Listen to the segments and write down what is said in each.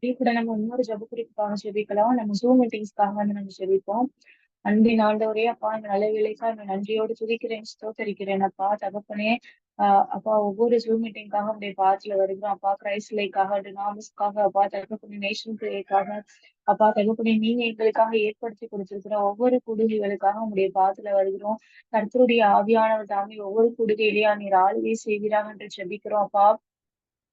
கூட நம்ம இன்னொரு ஜெப குறிப்புக்காக ஜெபிக்கலாம். நம்ம ஜூம் மீட்டிங்ஸ்க்காக நம்ம ஜெபிப்போம். அன்பின் ஆண்டவரே, அப்பா இந்த நல்ல வேலைக்காக நான் நன்றியோடு துதிக்கிறேன், ஸ்தோத்தரிக்கிறேன் அப்பா தகப்பனே. அப்பா ஒவ்வொரு ஜூம் மீட்டிங்காக உடைய பாதத்துல வருகிறோம் அப்பா. கிரைஸ்ட்லைக்காக, டினாமிஸ்க்காக, அப்பா தகப்பனே, நேஷன் பிளேக்காக, அப்பா தகப்பனே, நீங்க எங்களுக்காக ஏற்படுத்தி கொடுத்திருக்கிற ஒவ்வொரு கூடுகைகளுக்காக உடைய பாதத்துல வருகிறோம். கர்த்தருடைய ஆவியானவர் தாமே ஒவ்வொரு கூடுகையிலேயே நீர் ஆளுகை செய்வீராக என்று ஜெபிக்கிறோம் அப்பா.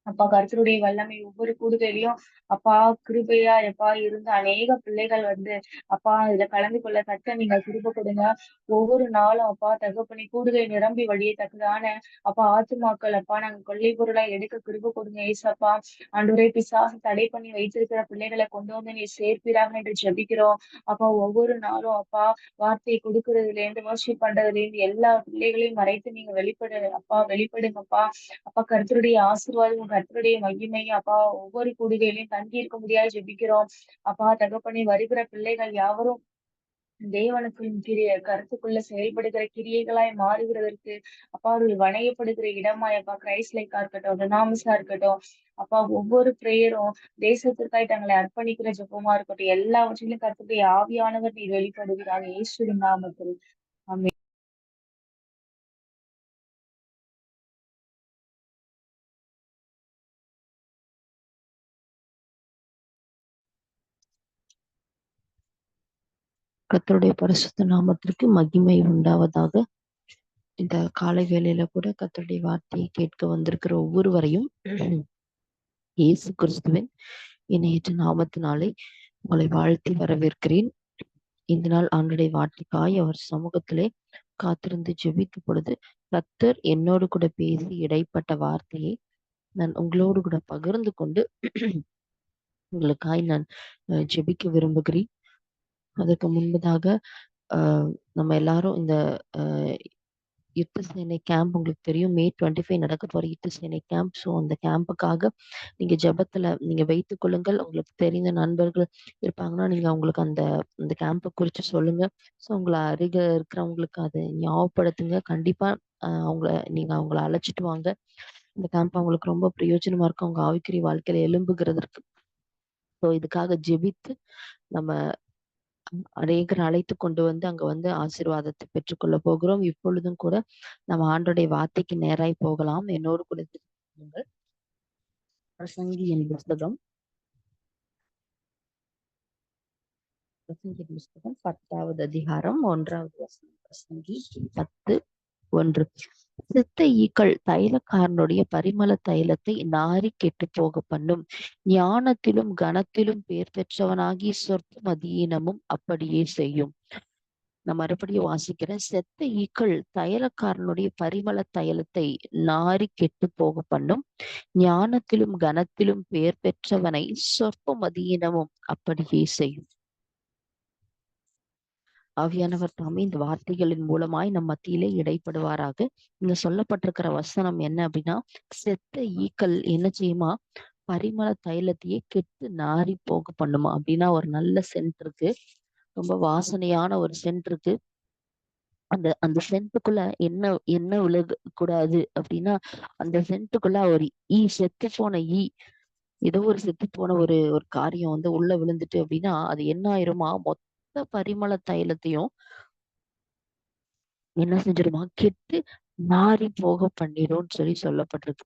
அப்பா கர்த்தருடைய வல்லமை ஒவ்வொரு கூடுகையிலையும் அப்பா கிருபையா எப்பா இருந்த அநேக பிள்ளைகள் அப்பா இதுல கலந்து கொள்ள நீங்க கிருபை கொடுங்க. ஒவ்வொரு நாளும் அப்பா தகப்பனை கூடுகை நிரம்பி வழியத்தக்கதான அப்பா ஆத்துமாக்கள் அப்பா நாங்க கொள்ளை பொருளா எடுக்க கிருபை கொடுங்க ஏசப்பா. ஆண்டவரே, பிசாசு தடை பண்ணி வைத்திருக்கிற பிள்ளைகளை கொண்டு வந்து நீ சேர்ப்பீராக என்று ஜெபிக்கிறோம். அப்பா ஒவ்வொரு நாளும் அப்பா வார்த்தையை கொடுக்கறதுல இருந்து வர்ஷிப் பண்றதுல இருந்து எல்லா பிள்ளைகளையும் மறைத்து நீங்க வெளிப்படுங்கப்பா. அப்பா கர்த்தருடைய ஆசீர்வாதம், கர்த்தருடைய மகிமை அப்பா ஒவ்வொரு கூடுகையிலையும் தங்கி இருக்க முடியாது ஜெபிக்கிறோம். அப்பா தகப்பனே, வருகிற பிள்ளைகள் யாவரும் தேவனுக்குள் கருத்துக்குள்ள செயல்படுகிற கிரியைகளாய் மாறுகிறதற்கு அப்பா ஒரு வணையப்படுகிற இடமாய் அப்பா கிரைஸ்ட் லைக்கா இருக்கட்டும், டினாமிஸா இருக்கட்டும், அப்பா ஒவ்வொரு பிரேயரும் தேசத்திற்காய் தங்களை அர்ப்பணிக்கிற ஜெபமா இருக்கட்டும், எல்லாவற்றிலும் கர்த்தருடைய ஆவியானவர் நீர் வெளிப்படுகிறார் இயேசுவின் நாமத்தில். ஆமென். கர்த்தருடைய பரிசுத்த நாமத்திற்கு மகிமை உண்டாவதாக. இந்த காலை வேளையில கூட கர்த்தருடைய வார்த்தையை கேட்க வந்திருக்கிற ஒவ்வொருவரையும் இயேசு கிறிஸ்துவின் இணையற்ற நாமத்தினாலே உங்களை வாழ்த்தி வரவேற்கிறேன். இந்த நாள் ஆண்டுடைய வார்த்தைக்காய் அவர் சமூகத்திலே காத்திருந்து ஜெபிக்கும் பொழுது கர்த்தர் என்னோடு கூட பேசி இடைப்பட்ட வார்த்தையை நான் உங்களோடு கூட பகிர்ந்து கொண்டு உங்களுக்காய் நான் ஜெபிக்க விரும்புகிறேன். அதுக்கு முன்பதாக நம்ம எல்லாரும் இந்த யுத்த சேனை கேம்ப் உங்களுக்கு தெரியும், May 25 நடக்க போற யுத்த சேனை கேம்ப். ஸோ அந்த கேம்புக்காக நீங்க ஜெபத்துல நீங்க வைத்துக் கொள்ளுங்கள். உங்களுக்கு தெரிந்த நண்பர்கள் இருப்பாங்கன்னா நீங்க அவங்களுக்கு அந்த அந்த கேம்பை குறித்து சொல்லுங்க. ஸோ உங்களை அருக இருக்கிறவங்களுக்கு அதை ஞாபகப்படுத்துங்க. கண்டிப்பா அவங்கள அழைச்சிட்டு வாங்க. இந்த கேம்ப் அவங்களுக்கு ரொம்ப பிரயோஜனமா இருக்கும் அவங்க ஆவிக்குரிய வாழ்க்கையில எழும்புகிறதற்கு. ஸோ இதுக்காக ஜெபித்து நம்ம அநேகர் அழைத்து கொண்டு வந்து அங்க வந்து ஆசீர்வாதத்தை பெற்றுக்கொள்ள போகிறோம். இப்பொழுதும் கூட நம்ம ஆண்டோடைய வார்த்தைக்கு நேராய் போகலாம். என்னோடு கூட திரும்புங்கள். பிரசங்கியின் புஸ்தகம் 10வது அதிகாரம் 1வது வசனம். பிரசங்கி 10:1. செத்த ஈக்கள் தைலக்காரனுடைய பரிமள தைலத்தை நாரி கெட்டு போக பண்ணும். ஞானத்திலும் கனத்திலும் பேர் பெற்றவனாகி சொற்ப மதியீனமும் அப்படியே செய்யும். நான் மறுபடியும் வாசிக்கிறேன். செத்த ஈக்கள் தைலக்காரனுடைய பரிமள தைலத்தை நாரி கெட்டு போக பண்ணும். ஞானத்திலும் கனத்திலும் பேர் பெற்றவனை சொற்ப மதியினமும் அப்படியே செய்யும். ஆவியானவர் தாமே இந்த வார்த்தைகளின் மூலமாய் நம் மத்தியிலே இடைப்படுவாராக. இங்க சொல்லப்பட்டிருக்கிற வசனம் என்ன அப்படின்னா, செத்த ஈக்கள் என்ன செய்யுமா, பரிமள தைலத்தையே கெட்டு நாரி போக பண்ணுமா. அப்படின்னா ஒரு நல்ல சென்ட் இருக்கு, ரொம்ப வாசனையான ஒரு சென்ட் இருக்கு. அந்த அந்த சென்ட்டுக்குள்ள என்ன என்ன விலக கூடாது அப்படின்னா, அந்த சென்ட்டுக்குள்ள ஒரு செத்து போன ஏதோ ஒரு செத்து போன ஒரு ஒரு காரியம் வந்து உள்ள விழுந்துட்டு அப்படின்னா அது என்ன ஆயிருமா, மொத்த பரிமள தைலத்தையும் என்ன செஞ்சிருமா, கெட்டு நாரி போக பண்ணிடும்னு சொல்லப்பட்டிருக்கு.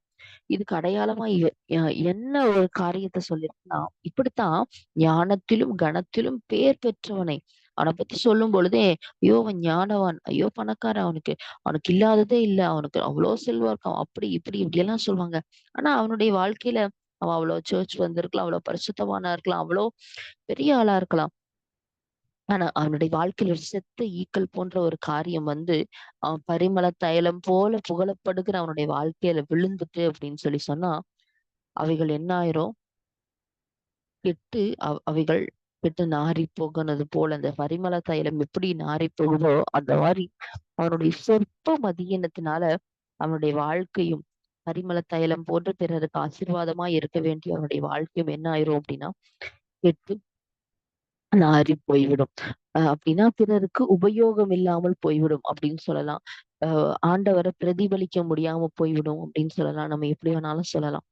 இதுக்கு அடையாளமா என்ன ஒரு காரியத்தை சொல்லிருக்குன்னா, இப்படித்தான் ஞானத்திலும் கனத்திலும் பேர் பெற்றவனை அவனை பத்தி சொல்லும் பொழுதே, ஐயோ அவன் ஞானவான், ஐயோ பணக்காரன், அவனுக்கு இல்லாததே இல்லை, அவனுக்கு அவ்வளவு செல்வம் இருக்கான், அப்படி இப்படி எல்லாம் சொல்லுவாங்க. ஆனா அவனுடைய வாழ்க்கையில அவன் அவ்வளவு சர்ச் வந்திருக்கலாம், அவ்வளவு பரிசுத்தவானா இருக்கலாம், அவ்வளவு பெரிய ஆளா இருக்கலாம். ஆனா அவனுடைய வாழ்க்கையில ஒரு செத்த ஈக்கள் போன்ற ஒரு காரியம் வந்து அவன் பரிமள தைலம் போல புகழப்படுகிற அவனுடைய வாழ்க்கையில விழுந்துட்டு அப்படின்னு சொன்னா, அவைகள் என்ன ஆயிரும், கெட்டு அவைகள் கெட்டு நாரி போகனது போல, அந்த பரிமள தைலம் எப்படி நாரி போகுதோ அந்த மாதிரி அவனுடைய சொற்ப மதியினத்தினால அவனுடைய வாழ்க்கையும் பரிமள தைலம் போன்று பிறருக்கு ஆசீர்வாதமா இருக்க வேண்டிய அவனுடைய வாழ்க்கையும் என்ன ஆயிரும் அப்படின்னா கெட்டு நாறி போய்விடும். அப்படின்னா பிறருக்கு உபயோகம் இல்லாமல் போய்விடும் அப்படின்னு சொல்லலாம். ஆண்டவரை பிரதிபலிக்க முடியாம போய்விடும் அப்படின்னு சொல்லலாம். நம்ம எப்படி வேணாலும் சொல்லலாம்.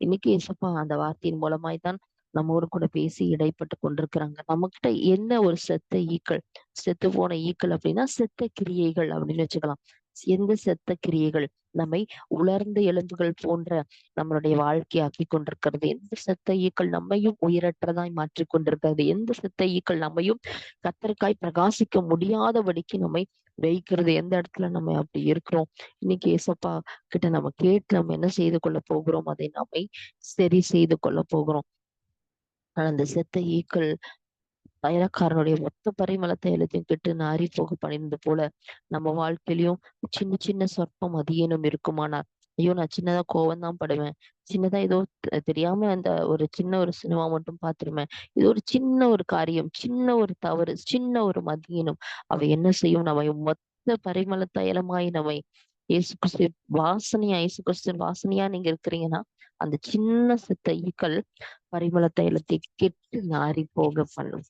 இன்னைக்கு ஏசப்பா அந்த வார்த்தையின் மூலமாய் தான் நம்மோடு கூட பேசி இடைப்பட்டு கொண்டிருக்கிறாங்க. நம்ம கிட்ட என்ன ஒரு செத்து போன ஈக்கள் அப்படின்னா செத்த கிரியைகள் அப்படின்னு வச்சுக்கலாம். எந்த செத்த கிரியைகள் நம்மை உலர்ந்த எலும்புகள் போன்ற நம்மளுடைய வாழ்க்கையாக்கி கொண்டிருக்கிறது? எந்த செத்த ஈக்கள் நம்மையும் உயிரற்றதாய் மாற்றி கொண்டிருக்கிறது? எந்த செத்த ஈக்கள் நம்மையும் கத்தரிக்காய் பிரகாசிக்க முடியாதபடிக்கு நம்மை வைக்கிறது? எந்த இடத்துல நம்ம அப்படி இருக்கிறோம்? இன்னைக்கு ஏசப்பா கிட்ட நம்ம கேட்டு நம்ம என்ன செய்து கொள்ள போகிறோம்? அதை நம்மை சரி செய்து கொள்ள போகிறோம். ஆனா அந்த செத்த ஈக்கள் தைலக்காரனுடைய மொத்த பரிமள தைலத்தையும் கெட்டு நாறி போக பணிந்தது போல நம்ம வாழ்க்கையிலயும் சின்ன சின்ன சொற்பம் அதிகேனும் இருக்குமானார், ஐயோ நான் சின்னதா கோவம் தான் படுவேன், சின்னதா ஏதோ தெரியாம அந்த ஒரு சின்ன ஒரு சினிமா மட்டும் பார்த்துருவேன், இது ஒரு சின்ன ஒரு காரியம், சின்ன ஒரு தவறு, சின்ன ஒரு மதியீனம் அவை என்ன செய்யும்? நம்ம மொத்த பரிமள தைலமாய் நம்மை இயேசு கிறிஸ்து இயேசு கிறிஸ்து வாசனையா நீங்க இருக்கிறீங்கன்னா அந்த சின்ன செத்த ஈக்கள் பரிமள தைலத்தை கெட்டு நாறி போக பண்ணும்.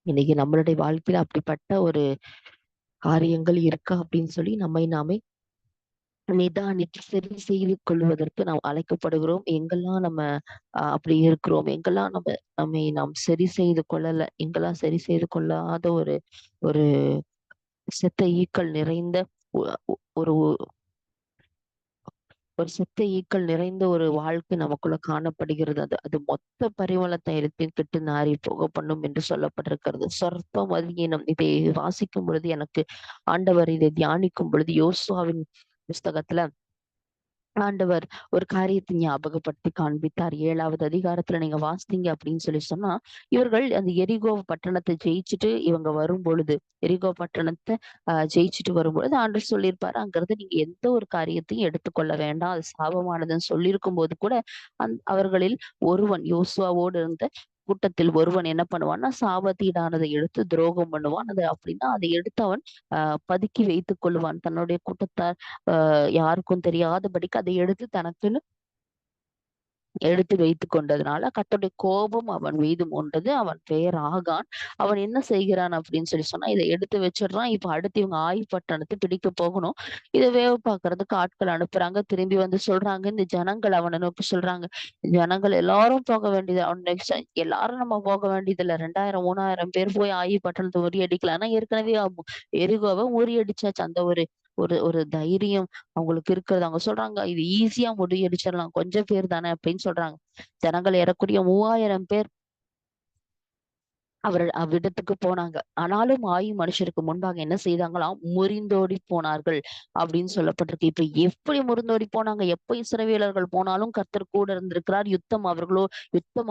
இன்னைக்கு நம்மளுடைய வாழ்க்கையில அப்படிப்பட்ட ஒரு காரியங்கள் இருக்கா அப்படின்னு சொல்லி நம்மை நாமே நிதானித்து சரி செய்து கொள்வதற்கு நாம் அழைக்கப்படுகிறோம். எங்கெல்லாம் நம்ம அப்படி இருக்கிறோம், எங்கெல்லாம் நாம் சரி செய்து கொள்ளல, எங்கெல்லாம் சரி செய்து கொள்ளாத ஒரு ஒரு செத்த ஈக்கள் நிறைந்த ஒ- ஒ- ஒரு ஒரு செத்த ஈக்கள் நிறைந்த ஒரு வாழ்க்கை நமக்குள்ள காணப்படுகிறது. அது அது மொத்த பரிமள தைலத்தையும் கெட்டு நாறி போக பண்ணும் என்று சொல்லப்பட்டிருக்கிறது. சொற்பம் அதிகீனம். இதை வாசிக்கும் பொழுது எனக்கு ஆண்டவர் இதை தியானிக்கும் பொழுது யோசுவாவின் புஸ்தகத்துல ஆண்டவர் ஒரு காரியத்தை ஞாபகப்படுத்தி காண்பித்தார். 7வது அதிகாரத்துல நீங்க வாசித்தீங்க அப்படின்னு சொன்னா, இவர்கள் அந்த எரிகோ பட்டணத்தை ஜெயிச்சுட்டு இவங்க வரும் பொழுது, எரிகோ பட்டணத்தை ஜெயிச்சுட்டு வரும்பொழுது ஆண்டவர் சொல்லியிருப்பாரு, அங்கிருந்து நீங்க எந்த ஒரு காரியத்தையும் எடுத்துக்கொள்ள வேண்டாம், அது சாபமானதுன்னு சொல்லியிருக்கும் போது கூட அவர்களில் ஒருவன், யோசுவாவோடு இருந்த கூட்டத்தில் ஒருவன் என்ன பண்ணுவான்னா, சாபத்தீடானதை எடுத்து துரோகம் பண்ணுவான். அது அப்படின்னா அதை எடுத்து அவன் பதுக்கி வைத்துக் கொள்ளுவான். தன்னுடைய கூட்டத்தார் யாருக்கும் தெரியாதபடிக்கு அதை எடுத்து தனக்குன்னு எடுத்து வைத்துக் கொண்டதுனால கர்த்தருடைய கோபம் அவன் மீது கொண்டது. அவன் பெயர் ஆகான். அவன் என்ன செய்கிறான் அப்படின்னு சொன்னா, இதை எடுத்து வச்சிடுறான். இப்ப அடுத்து இவங்க பட்டணத்தை பிடிக்க போகணும். இதை வேவு பார்க்கறதுக்கு ஆட்கள் அனுப்புறாங்க. திரும்பி வந்து சொல்றாங்க, இந்த ஜனங்கள் அவனை நோக்கி சொல்றாங்க, ஜனங்கள் எல்லாரும் போக வேண்டியது எல்லாரும் நம்ம போக வேண்டியது இல்ல, 2000 3000 பேர் போய் பட்டணத்தை முறியடிக்கலாம். ஆனா ஏற்கனவே எரிகோவை முறியடிச்சாச்சு. அந்த ஒரு ஒரு ஒரு தைரியம் அவங்களுக்கு இருக்கிறது. அவங்க சொல்றாங்க, இது ஈஸியா முறியடிச்சிடலாம், கொஞ்சம் பேர் தானே அப்படின்னு சொல்றாங்க. ஜனங்கள் ஏறக்குறைய 3000 பேர் அவர் அவ்விடத்துக்கு போனாங்க. ஆனாலும் மனுஷருக்கு முன்பாக என்ன செய்தாங்களாம்? முறிந்தோடி போனார்கள் அப்படின்னு சொல்லப்பட்டிருக்கு. இப்ப எப்படி முறிந்தோடி போனாங்க? எப்ப இஸ்ரவேலர்கள் போனாலும் கர்த்தர் கூட இருந்திருக்கிறார். யுத்தம்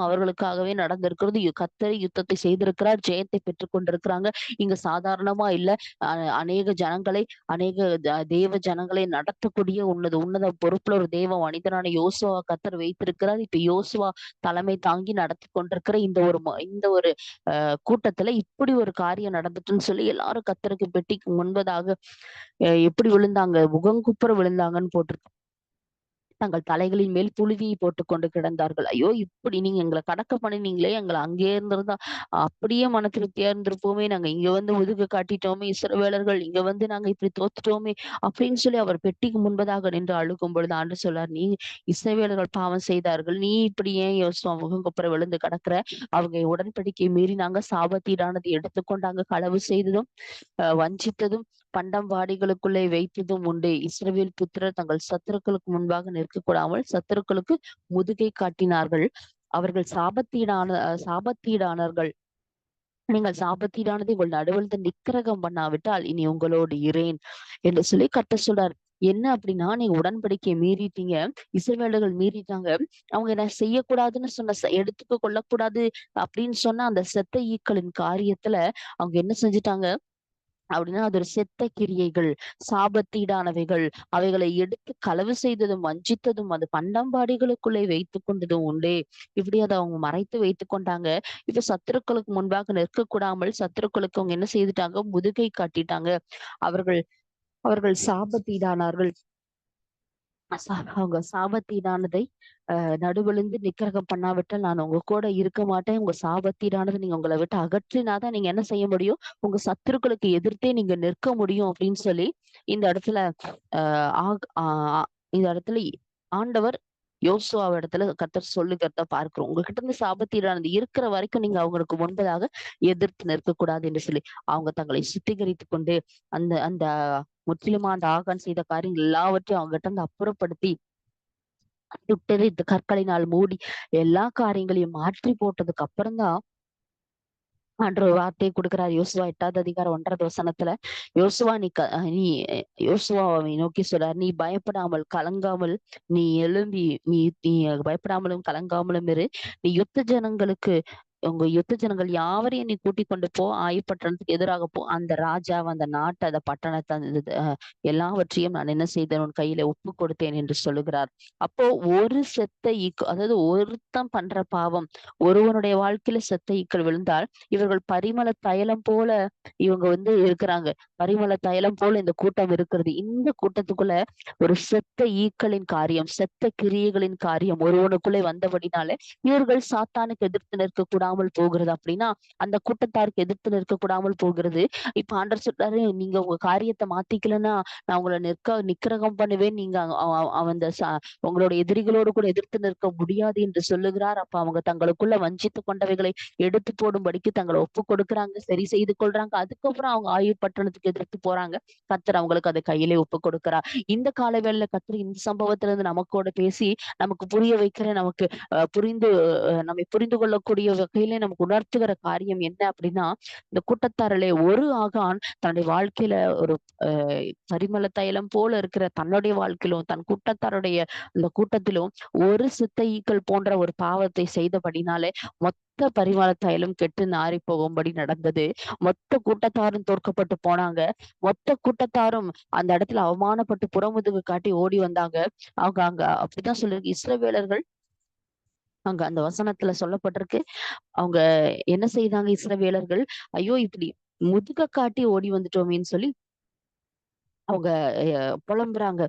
அவர்களுக்காகவே நடந்திருக்கிறது. கர்த்தர் யுத்தத்தை செய்திருக்கிறார். ஜெயத்தை பெற்றுக் கொண்டிருக்கிறாங்க. இங்க சாதாரணமா இல்ல. அநேக ஜனங்களை, அநேக தேவ ஜனங்களை நடத்தக்கூடிய உன்னத பொறுப்புல ஒரு தேவ மனிதனான யோசுவா கர்த்தர் வைத்திருக்கிறார். இப்ப யோசுவா தலைமை தாங்கி நடத்தி கொண்டிருக்கிற இந்த ஒரு கூட்டத்துல இப்படி ஒரு காரியம் நடந்துட்டுன்னு சொல்லி எல்லாரும் கர்த்தருக்கு பெட்டிக்கு முன்பதாக எப்படி விழுந்தாங்க, முகங்குப்புற விழுந்தாங்கன்னு போட்டிருக்கு. தங்கள் தலைகளின் மேல் புழுதியை போட்டுக்கொண்டு கிடந்தார்கள். ஐயோ இப்படி நீங்க எங்களை கடக்க பண்ணினீங்களே, எங்களை அங்கே இருந்திருந்தா அப்படியே மன திருப்தியா இருந்திருப்போமே, நாங்க இங்க வந்து முதுகு காட்டிட்டோமே, இஸ்ரவேலர்கள் இங்க வந்து நாங்க இப்படி தோத்துட்டோமே அப்படின்னு சொல்லி அவர் பெட்டிக்கு முன்பதாக நின்று அழுகும் பொழுது ஆண்டு சொல்லார், நீ இஸ்ரவேலர்கள் பாவம் செய்தார்கள், நீ இப்படி ஏன் யோசுவா முகங்குப்புற விழுந்து கிடக்குற? அவங்க உடன்படிக்கை மீறி நாங்க சாபத்தீடானது எடுத்துக்கொண்டாங்க, களவு செய்ததும் வஞ்சித்ததும் பண்டம் வாடிகளுக்குள்ளே வைத்ததும் உண்டு. இஸ்ரவேல் புத்திரர் தங்கள் சத்துருக்களுக்கு முன்பாக நிற்கக்கூடாமல் சத்துருக்களுக்கு முதுகை காட்டினார்கள். அவர்கள் சாபத்தீடானார்கள். நீங்கள் சாபத்தீடானதை உங்கள் நடுவில் நிக்கிரகம் பண்ணாவிட்டால் இனி உங்களோடு இரேன் என்று சொல்லி கர்த்தர் சொல்றார். என்ன அப்படின்னா, நீங்க உடன்படிக்கையை மீறிட்டீங்க, இஸ்ரவேலர்கள் மீறிட்டாங்க. அவங்க என்ன செய்யக்கூடாதுன்னு எடுத்துக்க கொள்ளக்கூடாது அப்படின்னு சொன்ன அந்த செத்த ஈக்களின் காரியத்துல அவங்க என்ன செஞ்சுட்டாங்க அப்படின்னா, அது ஒரு செத்த கிரியைகள், சாபத்தீடானவைகள். அவைகளை எடுத்து களவு செய்ததும், வஞ்சித்ததும், அது பண்டம்பாடிகளுக்குள்ளே வைத்துக் கொண்டதும் உண்டே. இப்படி அதை அவங்க மறைத்து வைத்துக் கொண்டாங்க. இப்ப சத்துருக்களுக்கு முன்பாக நிற்கக்கூடாமல் சத்துருக்களுக்கு அவங்க என்ன செய்துட்டாங்க? முதுகை காட்டிட்டாங்க. அவர்கள் அவர்கள் சாபத்தீடானார்கள். அவங்க சாபத்தீடானதை நடுவிழுந்து நிக்கிரகம் பண்ணாவிட்டால் நான் உங்க கூட இருக்க மாட்டேன். உங்க சாபத்தீடானது நீங்க உங்களை விட்டு அகற்றினாதான் நீங்க என்ன செய்ய முடியும்? உங்க சத்துருக்களுக்கு எதிர்த்தே நீங்க நிற்க முடியும் அப்படின்னு சொல்லி இந்த இடத்துல ஆஹ் இந்த இடத்துல ஆண்டவர் யோசுவா இடத்துல கர்த்தர் சொல்லுகிறத பார்க்கிறோம். உங்ககிட்ட இருந்து சாபத்தீடானது இருக்கிற வரைக்கும் நீங்க அவங்களுக்கு முன்பதாக எதிர்த்து நிற்கக்கூடாது என்று சொல்லி அவங்க தங்களை சுத்திகரித்துக் கொண்டு அந்த அந்த முற்றிலுமா அந்த ஆகான் செய்த காரியங்கள் எல்லாவற்றையும் அவங்ககிட்ட இருந்து அப்புறப்படுத்தி சுட்டெரித்து இந்த கற்களினால் மூடி எல்லா காரியங்களையும் மாற்றி போட்டதுக்கு அப்புறம் தான் ஆண்டவர் ஒரு வார்த்தையை கொடுக்கிறார். யோசுவா 8வது அதிகாரம் 1வது வசனத்துல யோசுவா நீ யோசுவாவை நோக்கி சொல்றார், நீ பயப்படாமல் கலங்காமல் நீ எழும்பி நீ நீ பயப்படாமலும் கலங்காமலும் இரு. நீ உங்க யுத்த ஜனங்கள் யாவரையும் நீ கூட்டிக் கொண்டு போ, ஆயப்பட்டணத்துக்கு எதிராக போ. அந்த ராஜா அந்த நாட்டை அந்த பட்டணத்தை எல்லாவற்றையும் நான் என்ன செய்தேன், உன் கையில ஒப்பு கொடுத்தேன் என்று சொல்லுகிறார். அப்போ ஒரு செத்த அதாவது ஒருத்தன் பண்ற பாவம் ஒருவனுடைய வாழ்க்கையில செத்த ஈக்கள் விழுந்தால் இவர்கள் பரிமள தைலம் போல இவங்க இருக்கிறாங்க. பரிமள தைலம் போல இந்த கூட்டம் இருக்கிறது. இந்த கூட்டத்துக்குள்ள ஒரு செத்த ஈக்களின் காரியம், செத்த கிரியைகளின் காரியம் ஒருவனுக்குள்ளே வந்தபடினால இவர்கள் சாத்தானுக்கு எதிர்த்து நிற்க கூடாமல் போகிறது. அப்படின்னா அந்த கூட்டத்தாருக்கு எதிர்த்து நிற்க கூடாமல் போகிறது. இப்ப ஆண்டவர் சொல்றாரு, நீங்க உங்க காரியத்தை மாத்திக்கலன்னா நான் உங்களை நிக்கிரகம் பண்ணுவேன். நீங்க அந்த உங்களோட எதிரிகளோடு கூட எதிர்த்து நிற்க முடியாது என்று சொல்லுகிறார். அப்ப அவங்க தங்களுக்குள்ள வஞ்சித்து கொண்டவைகளை எடுத்து போடும்படிக்கு தங்களை ஒப்பு கொடுக்குறாங்க, சரி செய்து கொள்றாங்க. அதுக்கப்புறம் அவங்க ஆயுள் பட்டணத்துக்கு எதிர்த்து போறாங்க. கர்த்தர் அவங்களுக்கு அதை கையிலே ஒப்பு கொடுக்கிறார். இந்த காலவேளையில கர்த்தர் இந்த சம்பவத்துல இருந்து நமக்கோட பேசி நமக்கு புரிய வைக்கிற, நமக்கு நம்மை புரிந்து கொள்ளக்கூடிய வகையில நமக்கு உணர்த்துகிற காரியம் என்ன அப்படின்னா, இந்த கூட்டத்தாரிலே ஒரு ஆகான் தன்னுடைய வாழ்க்கையில ஒரு பரிமள தைலம் போல இருக்கிற தன்னுடைய வாழ்க்கையிலும் தன் கூட்டத்தாருடைய அந்த கூட்டத்திலும் ஒரு சித்த ஈக்கள் போன்ற ஒரு பாவத்தை செய்தபடினாலே மொத்த பரிமள தைலம் கெட்டு நாறி போகும்படி நடந்தது. மொத்த கூட்டத்தாரும் தோற்கப்பட்டு போனாங்க. மொத்த கூட்டத்தாரும் அந்த இடத்துல அவமானப்பட்டு புறமுதுகு காட்டி ஓடி வந்தாங்க. அவங்க அங்க அப்படிதான் சொல்லிருக்கு. இஸ்ரவேலர்கள் அங்க அந்த வசனத்துல சொல்லப்பட்டிருக்கு. அவங்க என்ன செய்தாங்க இஸ்ரவேலர்கள், ஐயோ இப்படி முதுக காட்டி ஓடி வந்துட்டோமேன்னு சொல்லி அவங்க புலம்புறாங்க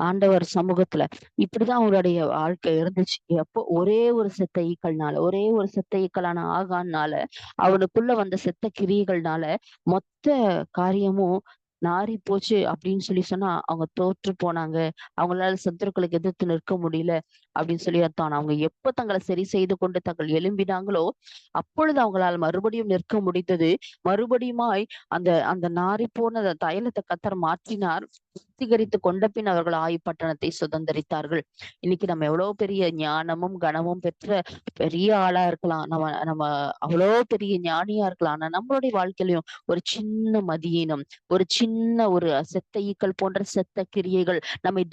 ஆண்டவர் சமூகத்துல. இப்படிதான் அவருடைய வாழ்க்கை இருந்துச்சு. எப்போ ஒரே ஒரு செத்த ஈக்கள்னால, ஒரே ஒரு செத்த ஈக்களான ஆகான்னால, அவனுக்குள்ள வந்த செத்த கிரியைகள்னால மொத்த காரியமும் நாறி போச்சு அப்படின்னு சொல்லி சொன்னா அவங்க தோற்று போனாங்க. அவங்களால சத்துருக்களுக்கு எதிர்த்து நிற்க முடியல அப்படின்னு சொல்லி அர்த்தம். அவங்க எப்ப தங்களை சரி செய்து கொண்டு தங்கள் எழும்பினாங்களோ அப்பொழுது அவங்களால் மறுபடியும் நிற்க முடிந்தது. மறுபடியுமாய் அந்த அந்த நாறிப்போன அந்த தைலத்தை கர்த்தர் மாற்றினார். சுத்திகரித்து கொண்ட பின் அவர்கள் பட்டணத்தை சுதந்தரித்தார்கள். இன்னைக்கு நம்ம எவ்வளவு பெரிய ஞானமும் கனமும் பெற்ற பெரிய ஆளா இருக்கலாம். நம்ம நம்ம அவ்வளோ பெரிய ஞானியா இருக்கலாம். ஆனா நம்மளுடைய வாழ்க்கையிலும் ஒரு சின்ன மதியீனம், ஒரு சின்ன ஒரு செத்த ஈக்கள் போன்ற செத்த கிரியைகள் நம்மை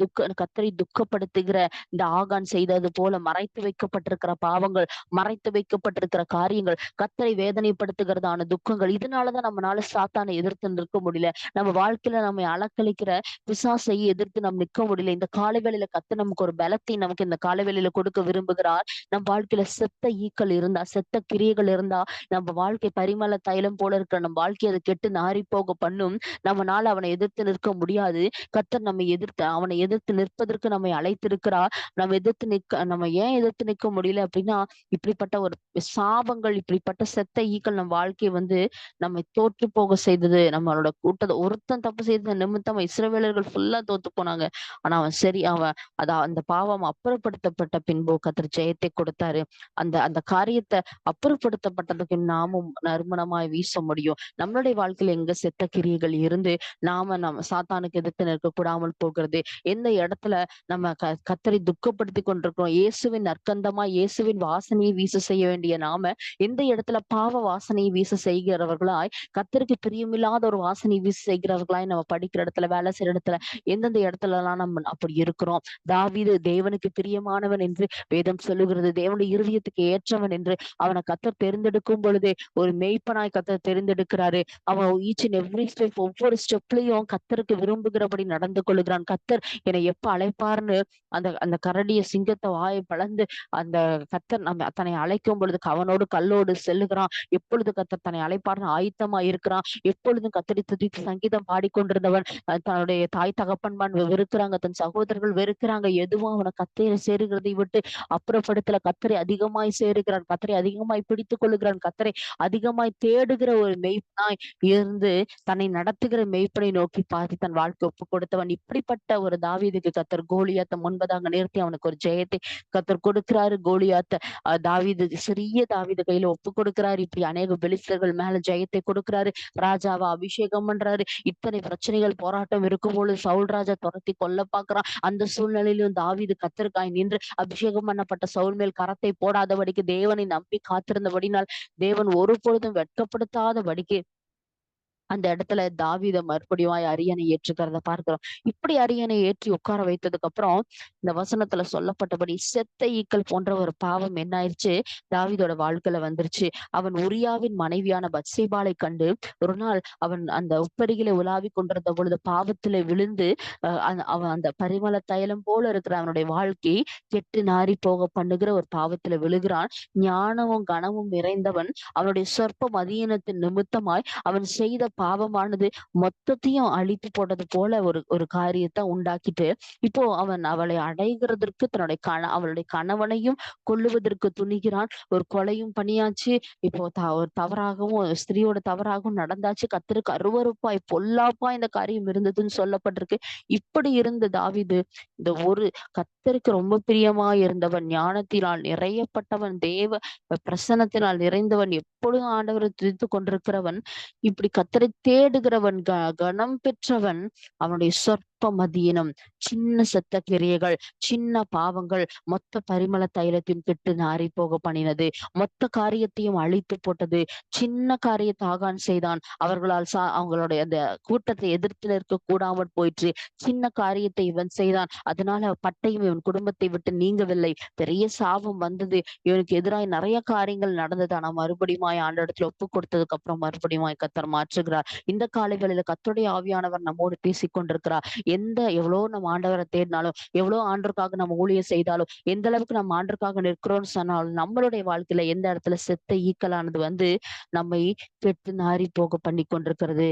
கர்த்தரை துக்கப்படுத்துகிற இந்த ஆகான் செய்தது போல மறைத்து வைக்கப்பட்டிருக்கிற பாவங்கள், மறைத்து வைக்கப்பட்டிருக்கிற காரியங்கள், கர்த்தரை வேதனைப்படுத்துகிறதான துக்கங்கள், இதனாலதான் நம்மளால சாத்தானை எதிர்த்து நிற்க முடியல. நம்ம வாழ்க்கையில நம்மை அலக்களிக்கிற பிசாசை எதிர்த்து நம்ம நிற்க முடியல. இந்த காலவேளையில கர்த்தர் நமக்கு ஒரு பலத்தை நமக்கு இந்த காலவேளையில கொடுக்க விரும்புகிறார். நம் வாழ்க்கையில செத்த ஈக்கள் இருந்தா, செத்த கிரியைகள் இருந்தா, நம்ம வாழ்க்கை பரிமள தைலம் போல இருக்கிற நம்ம வாழ்க்கை அதை கெட்டு நாறி போக பண்ணும். நம்மனால அவனை எதிர்த்து நிற்க முடியாது. கர்த்தர் அவனை எதிர்த்து நிற்பதற்கு நம்மை அழைத்திருக்கிறார். நம்ம ஏன் எதிர்த்து நிற்க முடியல அப்படின்னா, இப்படிப்பட்ட ஒரு சாபங்கள், இப்படிப்பட்ட செத்த ஈக்கள் நம்ம வாழ்க்கையை நம்மை தோற்று போக செய்தது. நம்மளோட கூட்டத்தை ஒருத்தன் தப்பு செய்தது நிமித்தம் இஸ்ரவேலர்கள் ஃபுல்லா தோத்து போனாங்க. ஆனா அந்த பாவம் அப்புறப்படுத்தப்பட்ட பின்பு கர்த்தர் ஜெயத்தை கொடுத்தாரு. அந்த அந்த காரியத்தை அப்புறப்படுத்தப்பட்டதுக்கு நாமும் நறுமணமாய் வீச முடியும். நம்மளுடைய வாழ்க்கையில எங்க செத்த கிரியைகள் இருந்து நம்ம சாத்தானுக்கு எதிர்த்து நிற்க கூடாமல் போகிறது. எந்த இடத்துல நம்ம கர்த்தரை துக்கப்படுத்தி கொண்டிருக்கிறோம், இயேசுவின் நற்கந்தமா இயேசுவின் வாசனையை வீச செய்ய வேண்டிய நாம எந்த இடத்துல பாவ வாசனையை வீச செய்கிறவர்களாய், கர்த்தருக்கு பிரியமில்லாத ஒரு வாசனை வீச செய்கிறவர்களாய் நம்ம படிக்கிற இடத்துல, வேலை செய்யற இடத்துல, எந்தெந்த இடத்துல எல்லாம் நம்ம அப்படி இருக்கிறோம். தாவீது தேவனுக்கு பிரியமானவன் என்று வேதம் சொல்லுகிறது. தேவனுடைய இருதயத்துக்கு ஏற்றவன் என்று அவனை கர்த்தர் தெரிந்தெடுக்கும் பொழுதே ஒரு மெய்ப்பனாய் கர்த்தர் தெரிந்தெடுக்கிறாரு. அவன் ஈச் அண்ட் எவ்ரி ஸ்டெப், ஒவ்வொரு ஸ்டெப்லயும் கர்த்தருக்கு விரும்புகிறபடி நடந்து கொள்ளுகிறான். கர்த்தர் என்னை எப்ப அழைப்பார்னு அந்த அந்த கரடிய சிங்கத்தை வாயை பழந்து அந்த கர்த்தர் நம்ம தன்னை அழைக்கும் பொழுது அவனோடு கல்லோடு செல்லுகிறான். எப்பொழுது கர்த்தர் தன்னை அழைப்பார்னு ஆயத்தமா இருக்கிறான். எப்பொழுதும் கர்த்தரை துதித்து சங்கீதம் பாடிக்கொண்டிருந்தவன் தன்னுடைய தாய் தகப்பன்மான் வெறுக்கிறாங்க, தன் சகோதரர்கள் வெறுக்கிறாங்க, எதுவும் அவனை கர்த்தரை சேருகிறதை விட்டு அப்புறப்படுத்தல. கர்த்தரை அதிகமாய் சேருகிறான், கர்த்தரை அதிகமாய் பிடித்துக் கொள்ளுகிறான், கர்த்தரை அதிகமாய் தேடுகிற ஒரு மெய்ப்பனாய் இருந்து தன்னை நடத்துகிற மெய்ப்பனை நோக்கி பார்த்து தன் வாழ்க்கை ஒப்பு கொடுத்தவன். இப்படிப்பட்ட ஒரு தாவீதுக்கு கர்த்தர் கோலியாத்தை முன்பதாக நிறுத்தி அவனுக்கு ஒரு ஜெயத்தை கத்தர் கொடுக்கிறாரு. கோலியாத்த தாவீது சிறிய தாவீது கையில ஒப்பு கொடுக்கிறாரு. இப்படி அநேக பெலிஸ்தர்கள் மேல ஜெயத்தை கொடுக்கிறாரு. ராஜாவை அபிஷேகம் பண்றாரு. இத்தனை பிரச்சனைகள் போராட்டம் இருக்கும்போது சவுல் ராஜா துரத்தி கொல்ல பாக்குறான். அந்த சூழ்நிலையிலும் தாவீது கத்தருக்காய் நின்று அபிஷேகம் பண்ணப்பட்ட சவுல் மேல் கரத்தை போடாதபடிக்கு தேவனை நம்பி காத்திருந்தபடினால் தேவன் ஒரு பொழுதும் வெட்கப்படுத்தாதபடிக்கு அந்த இடத்துல தாவீத மறுபடியும் அரியணை ஏற்றுக்கிறத பார்க்கிறோம். இப்படி அரியணை ஏற்றி உட்கார வைத்ததுக்கு அப்புறம் இந்த வசனத்துல சொல்லப்பட்டபடி செத்த ஈக்கள் போன்ற ஒரு பாவம் என்ன ஆயிடுச்சு, தாவீதோட வாழ்க்கையில வந்துருச்சு. அவன் உரியாவின் மனைவியான பத்சேபாளை கண்டு ஒரு நாள் அவன் அந்த உப்பரிகளை உலாவி கொண்டிருந்த பொழுது பாவத்துல விழுந்து அவன் அந்த பரிமள தைலம் போல இருக்கிற அவனுடைய வாழ்க்கை கெட்டு நாரி போக பண்ணுகிற ஒரு பாவத்துல விழுகிறான். ஞானமும் கனமும் நிறைந்தவன். அவனுடைய சொற்ப மதியினத்தின் நிமித்தமாய் அவன் செய்த பாவமானது மொத்தத்தையும் அழித்து போட்டது போல ஒரு காரியத்தை உண்டாக்கிட்டு இப்போ அவன் அவளை அடைகிறதற்கு தன்னுடைய அவளுடைய கணவனையும் கொல்லுவதற்கு துணிகிறான். ஒரு கொலையும் பண்ணியாச்சு. இப்போ ஒரு தவறாகவும் ஸ்திரீயோட தவறாகவும் நடந்தாச்சு. கர்த்தருக்கு அருவருப்பாய் பொல்லாப்பா இந்த காரியம் இருந்ததுன்னு சொல்லப்பட்டிருக்கு. இப்படி இருந்த தாவீது இந்த ஒரு கர்த்தருக்கு ரொம்ப பிரியமா இருந்தவன், ஞானத்தினால் நிறையப்பட்டவன், தேவ பிரசன்னத்தினால் நிறைந்தவன், எப்பொழுதும் ஆண்டவரை துதித்து கொண்டிருக்கிறவன், இப்படி கர்த்தரை தேடுகிறவன், கனம் பெற்றவன், அவனுடைய சொற்ப மதியினம், சின்ன செத்த கிரியைகள், சின்ன பாவங்கள் மொத்த பரிமள தைலத்தையும் கெட்டு நாரி போக பண்ணினது. மொத்த காரியத்தையும் அழித்து போட்டது. சின்ன காரியத்தை ஆகான் செய்தான். அவர்களால் அவங்களுடைய அந்த கூட்டத்தை எதிர்த்து நிற்க கூடாமல் போயிற்று. சின்ன காரியத்தை இவன் செய்தான். அதனால பட்டயம் இவன் குடும்பத்தை விட்டு நீங்கவில்லை. பெரிய சாபம் வந்தது. இவனுக்கு எதிராக நிறைய காரியங்கள் நடந்தது. ஆனா மறுபடியும் ஆண்டவரிடத்துல ஒப்பு கொடுத்ததுக்கு அப்புறம் மறுபடியும் கர்த்தர் மாற்றுகிறார். இந்த காலைகளில கர்த்தருடைய ஆவியானவர் நம்மோடு பேசிக் கொண்டிருக்கிறார். எவ்வளவு நம்ம ஆண்டவரை தேடினாலும், எவ்வளவு ஆண்டவருக்காக நம்ம ஊழியம் செய்தாலும், எந்த அளவுக்கு நம்ம ஆண்டவருக்காக நிற்கிறோம்னு சொன்னாலும், நம்மளுடைய வாழ்க்கையில எந்த இடத்துல செத்த ஈக்கலானது வந்து நம்மை கெட்டு நாரி போக பண்ணி கொண்டிருக்கிறது.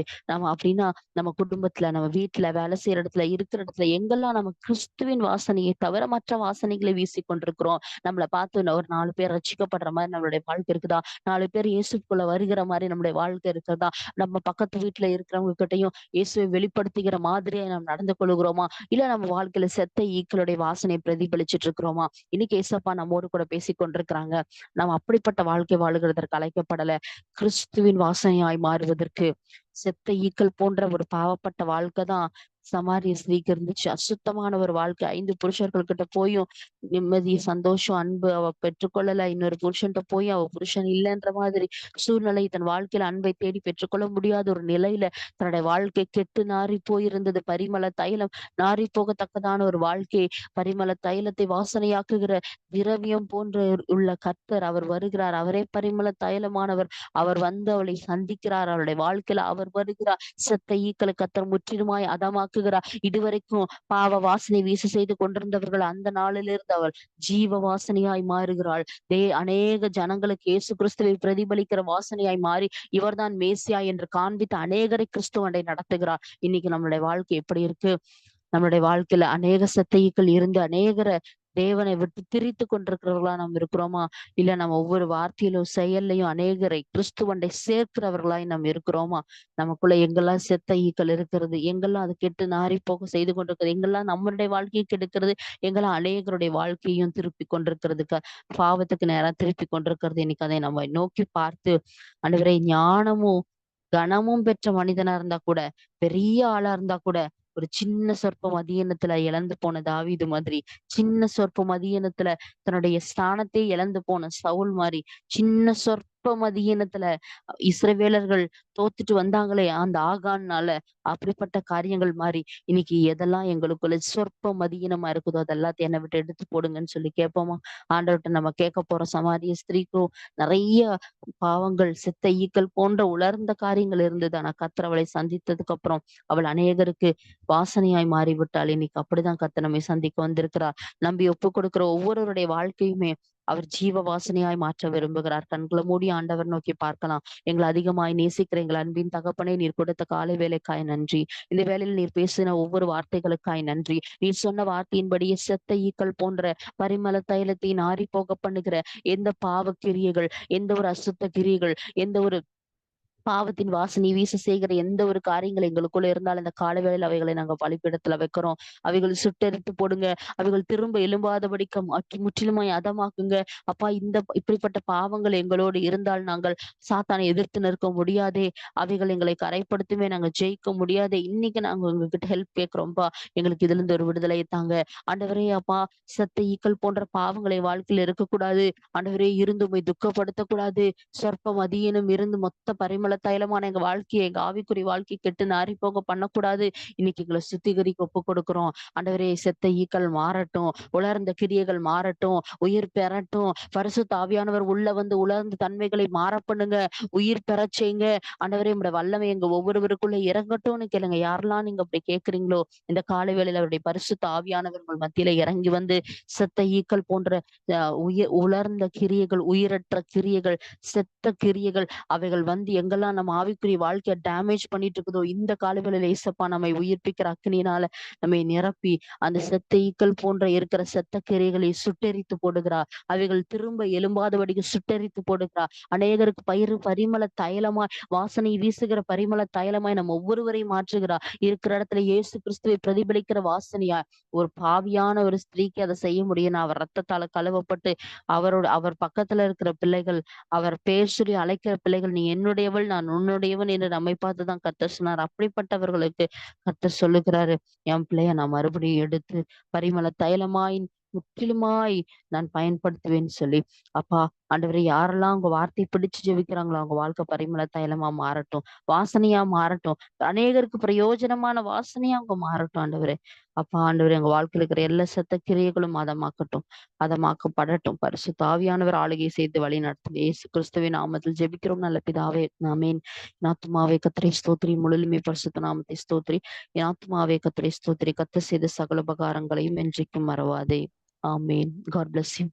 அப்படின்னா நம்ம குடும்பத்துல, நம்ம வீட்டுல, வேலை செய்யற இடத்துல, இருக்கிற இடத்துல எங்கெல்லாம் நம்ம கிறிஸ்துவின் வாசனையை தவிர மற்ற வாசனைகளை வீசி கொண்டிருக்கிறோம். நம்மளை பார்த்து ஒரு 4 பேர் ரட்சிக்கப்படுற மாதிரி நம்மளுடைய வாழ்க்கை இருக்குதா? 4 பேர் இயேசுக்குள்ள வருகிற மாதிரி நம்மளுடைய வாழ்க்கை இருக்கிறதா? நம்ம பக்கத்து வீட்டுல இருக்கிறவங்க கிட்டையும் இயேசுவை வெளிப்படுத்துகிற மாதிரியே நம்ம நடந்து கொள்கிறோமா? இல்ல நம்ம வாழ்க்கையில செத்த ஈக்களுடைய வாசனை பிரதிபலிச்சிட்டு இருக்கிறோமா? இன்னைக்கு ஏசப்பா நம்மோடு கூட பேசிக் கொண்டிருக்கிறாங்க. நம்ம அப்படிப்பட்ட வாழ்க்கை வாழுகிறதற்கு அழைக்கப்படல. கிறிஸ்துவின் வாசனையாய் மாறுவதற்கு செத்த ஈக்கள் போன்ற ஒரு பாவப்பட்ட வாழ்க்கை தான் சமாரிய ஸ்திரீக்கு இருந்துச்சு. அசுத்தமான ஒரு வாழ்க்கை. 5 புருஷர்கள் கிட்ட போயும் நிம்மதி, சந்தோஷம், அன்பு அவ பெற்றுக்கொள்ளல. இன்னொரு புருஷன்கிட்ட போய் அவ புருஷன் இல்லைன்ற மாதிரி சூழ்நிலை. தன் வாழ்க்கையில அன்பை தேடி பெற்றுக்கொள்ள முடியாத ஒரு நிலையில தன்னுடைய வாழ்க்கை கெட்டு நாரி போயிருந்தது. பரிமள தைலம் நாரி போகத்தக்கதான ஒரு வாழ்க்கை. பரிமள தைலத்தை வாசனையாக்குகிற திரவியம் போன்ற உள்ள கர்த்தர் அவர் வருகிறார். அவரே பரிமள தைலமானவர். அவர் வந்து அவளை சந்திக்கிறார். அவளுடைய வாழ்க்கையில அவர் வருகிறார். செத்த ஈக்களை கர்த்தர் முற்றிலுமாய் அதமாக்குகிறார். இதுவரைக்கும் பாவ வாசனை வீச செய்து கொண்டிருந்தவர்கள் அந்த நாளிலிருந்து அவள் ஜீவ வாசனையாய் மாறுகிறாள். அநேக ஜனங்களுக்கு இயேசு கிறிஸ்துவை பிரதிபலிக்கிற வாசனையாய் மாறி இவர்தான் மேசியா என்று காண்பித்து அநேகரை கிறிஸ்துவண்டை நடத்துகிறார். இன்னைக்கு நம்மளுடைய வாழ்க்கை எப்படி இருக்கு? நம்மளுடைய வாழ்க்கையில அநேக சத்தைகள் இருந்து அநேகரை தேவனை விட்டு திரித்து கொண்டிருக்கிறவர்களா நம்ம இருக்கிறோமா? இல்ல நம்ம ஒவ்வொரு வார்த்தையிலும் செயல்லையும் அநேகரை கிறிஸ்துவண்டை சேர்க்கிறவர்களாய் நம்ம இருக்கிறோமா? நமக்குள்ள எங்கெல்லாம் செத்த ஈக்கள் இருக்கிறது, எங்கெல்லாம் அது கெட்டு நாரி போக செய்து கொண்டிருக்கிறது, எங்கெல்லாம் நம்மளுடைய வாழ்க்கையை கெடுக்கிறது, எங்கெல்லாம் அநேகருடைய வாழ்க்கையும் திருப்பி கொண்டிருக்கிறதுக்கு, பாவத்துக்கு நேரம் திருப்பி கொண்டிருக்கிறது. இன்னைக்கு அதை நம்ம நோக்கி பார்த்து, ஆண்டவரே, ஞானமும் கனமும் பெற்ற மனிதனா இருந்தா கூட, பெரிய ஆளா இருந்தா கூட, ஒரு சின்ன சொற்ப மதியனத்துல இழந்து போன தாவீது மாதிரி, சின்ன சொற்ப மதியனத்துல தன்னுடைய ஸ்தானத்தை இழந்து போன சவுல் மாதிரி, சின்ன சொற்ப மதியனத்துல இஸ்ரவேலர்கள் தோத்துட்டு வந்தாங்களே அந்த ஆகான்னால, அப்படிப்பட்ட காரியங்கள் மாதிரி இன்னைக்கு எதெல்லாம் எங்களுக்குள்ள சொற்ப மதியனமா இருக்குதோ அதெல்லாத்தையும் என்னை விட்டு எடுத்து போடுங்கன்னு சொல்லி கேட்போமா? ஆண்டவர்கிட்ட நம்ம கேட்க போற சமாரிய ஸ்திரீக்கும் நிறைய பாவங்கள், செத்த ஈக்கள் போன்ற உலர்ந்த காரியங்கள் இருந்தது. ஆனா கர்த்தர் அவளை சந்தித்ததுக்கு அப்புறம் அவள் அநேகருக்கு வாசனையாய் மாறிவிட்டாள். இன்னைக்கு அப்படிதான் கர்த்தர் நம்மை சந்திக்க வந்திருக்கிறார். நம்பி ஒப்பு கொடுக்கிற ஒவ்வொருவருடைய வாழ்க்கையுமே அவர் ஜீவ வாசனையாய் மாற்ற விரும்புகிறார். கண்களை மூடி ஆண்டவர் நோக்கி பார்க்கலாம். எங்களை அதிகமாய் நேசிக்கிற எங்கள் அன்பின் தகப்பனே, நீர் கொடுத்த காலை வேலைக்காய் நன்றி. இந்த வேளையில் நீர் பேசின ஒவ்வொரு வார்த்தைகளுக்காய் நன்றி. நீர் சொன்ன வார்த்தையின்படியே செத்த ஈக்கள் போன்ற பரிமள தைலத்தை நாரி போக பண்ணுகிற எந்த பாவ கிரியைகள், எந்த ஒரு அசுத்த கிரியைகள், எந்த ஒரு பாவத்தின் வாசனை வீச செய்கிற எந்த ஒரு காரியங்கள் எங்களுக்குள்ள இருந்தாலும் இந்த காலவேளையில் அவைகளை நாங்க பலிபீடத்துல வைக்கிறோம். அவைகளை சுட்டெரித்து போடுங்க. அவைகள் திரும்ப எழும்பாதபடிக்கு முற்றிலுமாய் அதமாக்குங்க. அப்பா, இப்படிப்பட்ட பாவங்கள் எங்களோடு இருந்தால் நாங்கள் சாத்தானை எதிர்த்து நிற்க முடியாதே. அவைகள் எங்களை கரைப்படுத்துமே, நாங்க ஜெயிக்க முடியாதே. இன்னைக்கு நாங்க உங்ககிட்ட ஹெல்ப் கேட்கிறோம்ப்பா. எங்களுக்கு இதுல இருந்து ஒரு விடுதலையை தாங்க. ஆண்டவரே அப்பா, செத்த ஈக்கள் போன்ற பாவங்களை வாழ்க்கையில இருக்கக்கூடாது. ஆண்டவரே, இருந்து உம்மை துக்கப்படுத்தக்கூடாது. சொற்பம் அதியனும் இருந்து மொத்த பரிமள தைலமான எங்க வாழ்க்கையை, எங்க ஆவிக்குரிய வாழ்க்கை கெட்டு நாறி போக பண்ணக்கூடாது. இன்னைக்கு எங்களை சுத்திகரிக்க ஒப்பு கொடுக்கிறோம். ஆண்டவரே, செத்த ஈக்கள் மாறட்டும், உலர்ந்த கிரியைகள் மாறட்டும், உயிர் பெறட்டும். பரிசுத்த ஆவியானவர் உள்ள வந்து உலர்ந்த தன்மைகளை மாற பண்ணுங்க, உயிர் பெறச் செய்யுங்க. ஆண்டவரே, உம்முடைய வல்லமை எங்க ஒவ்வொருவருக்குள்ள இறங்கட்டும்னு கேளுங்க. யாரெல்லாம் நீங்க அப்படி கேட்கிறீங்களோ, இந்த காலை வேளையில அவருடைய பரிசுத்த ஆவியானவர் உங்கள் மத்தியில இறங்கி வந்து செத்த ஈக்கள் போன்ற உலர்ந்த கிரியைகள், உயிரற்ற கிரியைகள், செத்த கிரியைகள், அவைகள் வந்து எங்கெல்லாம் நம்ம ஆவிக்குரிய வாழ்க்கைய டேமேஜ் பண்ணிட்டு இருக்குதோ, இந்த காலவேளையில இயேசப்பா நம்மை உயிர்ப்பிக்கிற அக்கினியினால நம்மை நிரப்பி அந்த செத்த ஈக்கள் போன்ற இருக்கிற செத்த கிரியைகளை சுட்டெரித்து போடுகிறார். அவைகள் திரும்ப எழும்பாதபடிக்கு சுட்டெரித்து போடுகிறார். அநேகருக்கு பரிமள தைலமாய், வாசனை வீசுகிற பரிமள தைலமாய் நம்ம ஒவ்வொருவரையும் மாற்றுகிறார். இருக்கிற இடத்துல இயேசு கிறிஸ்துவை பிரதிபலிக்கிற வாசனையா ஒரு பாவியான ஒரு ஸ்திரீக்கு அதை செய்ய முடியும். அவர் ரத்தத்தால கழுவப்பட்டு அவர் பக்கத்துல இருக்கிற பிள்ளைகள், அவர் பேர் சொல்லி அழைக்கிற பிள்ளைகள், நீ என்னுடையவள், நான் உன்னுடையவன் என்று நம்மை பார்த்துதான் கர்த்தர் சொன்னார். அப்படிப்பட்டவர்களுக்கு கர்த்தர் சொல்லுகிறாரு, என் பிள்ளைய நான் மறுபடியும் எடுத்து பரிமள தைலமாய் முற்றிலுமாய் நான் பயன்படுத்துவேன்னு சொல்லி. அப்பா, ஆண்டவரே, யாரெல்லாம் உங்க வார்த்தையை பிடிச்சு ஜெபிக்கிறாங்களோ அவங்க வாழ்க்கை பரிமள தைலமா மாறட்டும், வாசனையா மாறட்டும், அநேகருக்கு பிரயோஜனமான வாசனையா அவங்க மாறட்டும். ஆண்டவரே அப்பா, ஆண்டவரே, எங்க வாழ்க்கையில் இருக்கிற எல்லா செத்த கிரியைகளும் அதமாக்கப்படட்டும். பரிசுத்த ஆவியானவர் ஆளுகை செய்து வழி நடத்தும். இயேசு கிறிஸ்துவின் நாமத்தில் ஜெபிக்கிறோம் நல்ல பிதாவே, ஆமென். என் ஆத்துமாவே கர்த்தரை ஸ்தோத்திரி, முழுலுமே பரிசுத்த நாமத்தை ஸ்தோத்திரி. என் ஆத்துமாவே கர்த்தரை ஸ்தோத்திரி, கர்த்தர் செய்த சகல உபகாரங்களையும் என்றைக்கும் மறவாதே. ஆமென். God bless you.